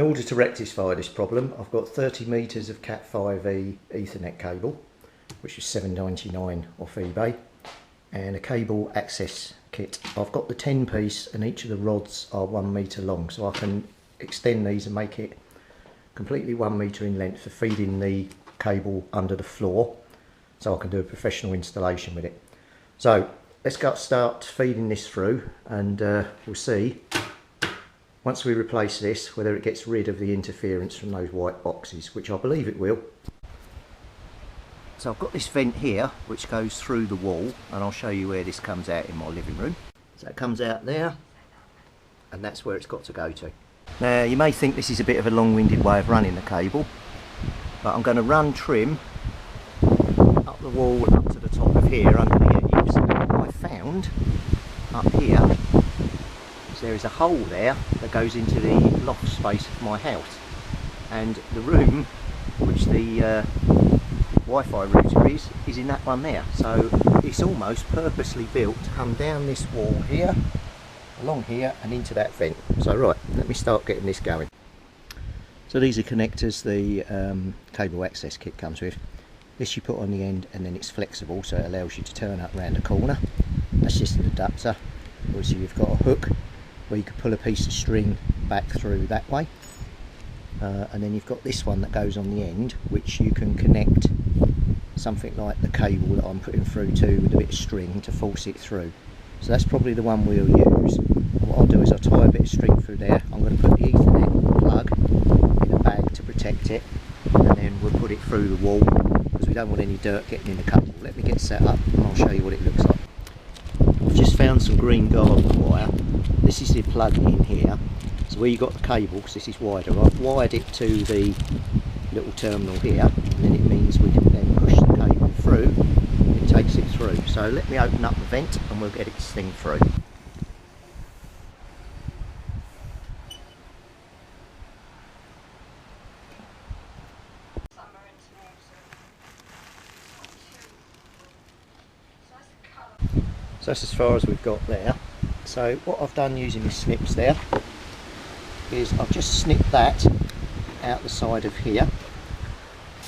in order to rectify this problem, I've got 30 metres of Cat5e Ethernet cable, which is $7.99 off eBay, and a cable access kit. I've got the 10 piece and each of the rods are 1 metre long, so I can extend these and make it completely 1 metre in length for feeding the cable under the floor, so I can do a professional installation with it. So let's start feeding this through, and we'll see once we replace this whether it gets rid of the interference from those white boxes, which I believe it will. So I've got this vent here which goes through the wall, and I'll show you where this comes out in my living room. So it comes out there, and that's where it's got to go to. Now you may think this is a bit of a long-winded way of running the cable, but I'm going to run trim up the wall up to the top of here under the eaves. What I found up here is there is a hole there that goes into the loft space of my house, and the room which the Wi-Fi router is in that one there. So it's almost purposely built to come down this wall here, along here and into that vent. So right, let me start getting this going. So these are connectors the cable access kit comes with. This you put on the end and then it's flexible, so it allows you to turn up round a corner. That's just an adapter. Obviously you've got a hook where you can pull a piece of string back through that way. And then you've got this one that goes on the end, which you can connect something like the cable that I'm putting through to with a bit of string to force it through. So that's probably the one we'll use. And what I'll do is I'll tie a bit of string through there. I'm going to put the Ethernet plug in a bag to protect it, and then we'll put it through the wall because we don't want any dirt getting in the cable. Let me get set up and I'll show you what it looks like. I've just found some green garden wire. This is the plug in here. So where you got the cable, because this is wider, I've wired it to the little terminal here, and then it means we can then push the cable through, it takes it through. So let me open up the vent and we'll get this thing through. So that's as far as we've got there. So what I've done using the snips there is I've just snipped that out the side of here,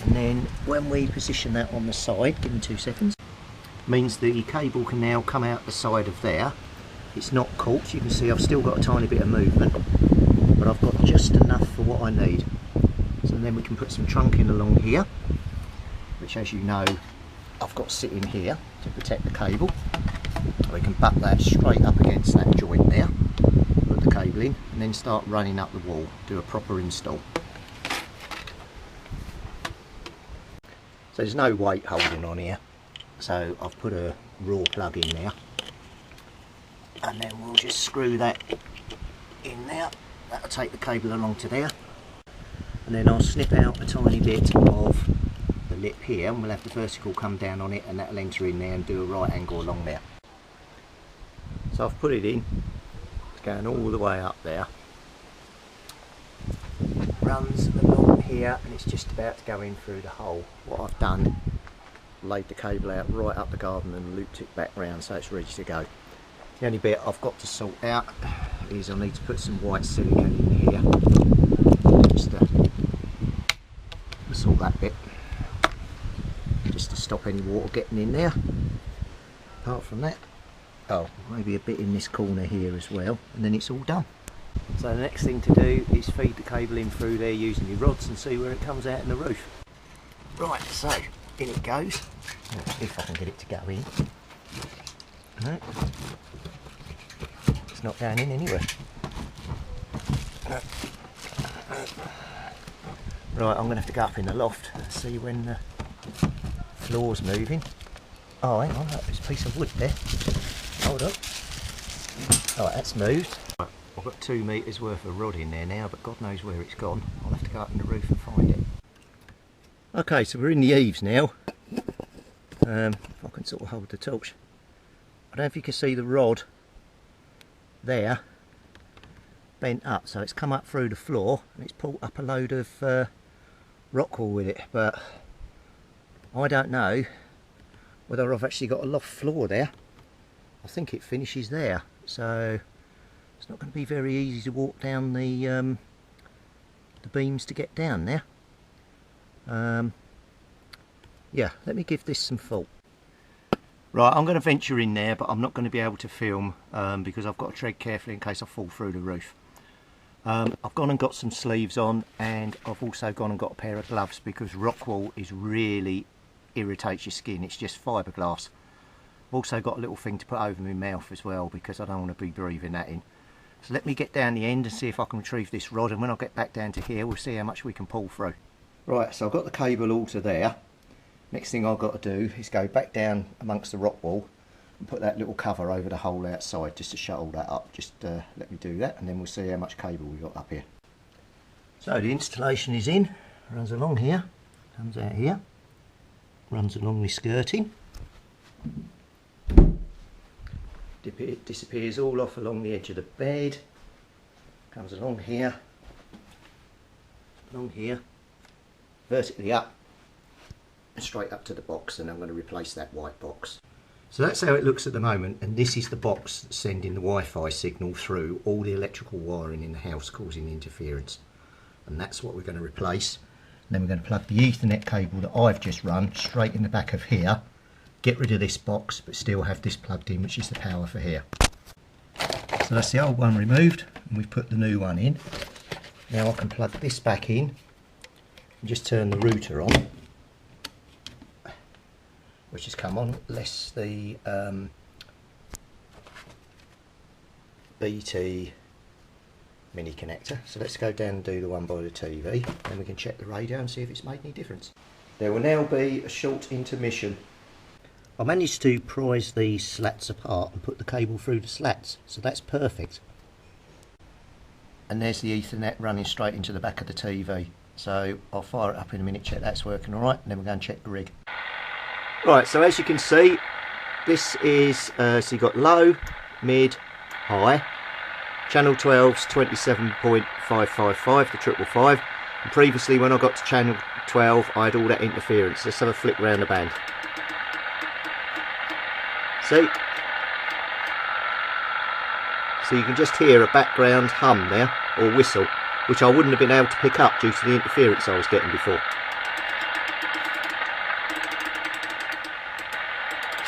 and then when we position that on the side, give me 2 seconds, means the cable can now come out the side of there. It's not caught, you can see I've still got a tiny bit of movement, but I've got just enough for what I need. So then we can put some trunking along here, which, as you know, I've got sitting here to protect the cable. We can butt that straight up against that joint there, put the cable in, and then start running up the wall, do a proper install. So there's no weight holding on here, so I've put a raw plug in there, and then we'll just screw that in there. That'll take the cable along to there, and then I'll snip out a tiny bit of the lip here, and we'll have the vertical come down on it, and that'll enter in there and do a right angle along there. So I've put it in, it's going all the way up there, runs along here, and it's just about to go in through the hole. What I've done, laid the cable out right up the garden and looped it back round so it's ready to go. The only bit I've got to sort out is I need to put some white silicone in here, just to sort that bit, just to stop any water getting in there. Apart from that, oh, maybe a bit in this corner here as well, and then it's all done. So the next thing to do is feed the cable in through there using your rods and see where it comes out in the roof. Right, so in it goes. If I can get it to go in. No, it's not going in anywhere. Right, I'm going to have to go up in the loft and see when the floor's moving. Oh, hang on, there's a piece of wood there. Hold on. Alright, that's moved. Right, I've got 2 metres worth of rod in there now, but God knows where it's gone. I'll have to go up in the roof and find it. Okay, so we're in the eaves now. If I can sort of hold the torch. I don't know if you can see the rod there bent up, so it's come up through the floor and it's pulled up a load of rock wool with it, but I don't know whether I've actually got a loft floor there. I think it finishes there, so it's not going to be very easy to walk down the the beams to get down there. Yeah, let me give this some thought. Right, I'm going to venture in there, but I'm not going to be able to film because I've got to tread carefully in case I fall through the roof. I've gone and got some sleeves on, and I've also gone and got a pair of gloves because rock wool is really irritates your skin. It's just fiberglass. I've also got a little thing to put over my mouth as well because I don't want to be breathing that in. So let me get down the end and see if I can retrieve this rod, and when I get back down to here we'll see how much we can pull through. Right, so I've got the cable all to there. Next thing I've got to do is go back down amongst the rock wool and put that little cover over the hole outside just to shut all that up. Just let me do that, and then we'll see how much cable we've got up here. So the installation is in, runs along here, comes out here, runs along the skirting, disappears all off along the edge of the bed, comes along here, vertically up, and straight up to the box, and I'm going to replace that white box. So that's how it looks at the moment, and this is the box that's sending the Wi-Fi signal through all the electrical wiring in the house, causing interference. And that's what we're going to replace. And then we're going to plug the Ethernet cable that I've just run straight in the back of here, get rid of this box but still have this plugged in, which is the power for here. So that's the old one removed, and we've put the new one in. Now I can plug this back in and just turn the router on, which has come on, less the BT mini connector. So let's go down and do the one by the TV, then we can check the radio and see if it's made any difference. There will now be a short intermission. I managed to prise these slats apart and put the cable through the slats, so that's perfect. And there's the Ethernet running straight into the back of the TV. So I'll fire it up in a minute, check that's working alright, and then we'll go and check the rig. Right, so as you can see, this is, so you've got low, mid, high. Channel 12's 27.555, the 555. And previously when I got to channel 12, I had all that interference. Let's have a flick round the band. See? So you can just hear a background hum there, or whistle, which I wouldn't have been able to pick up due to the interference I was getting before.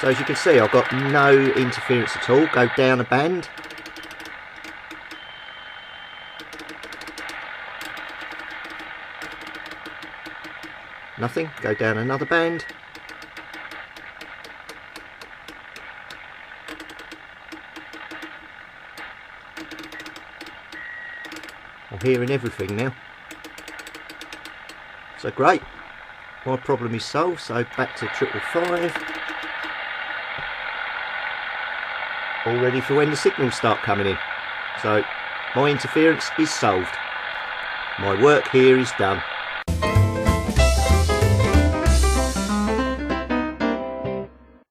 So as you can see, I've got no interference at all. Go down a band. Nothing. Go down another band. I'm hearing everything now. So great. My problem is solved. So back to 555. All ready for when the signals start coming in. So my interference is solved. My work here is done.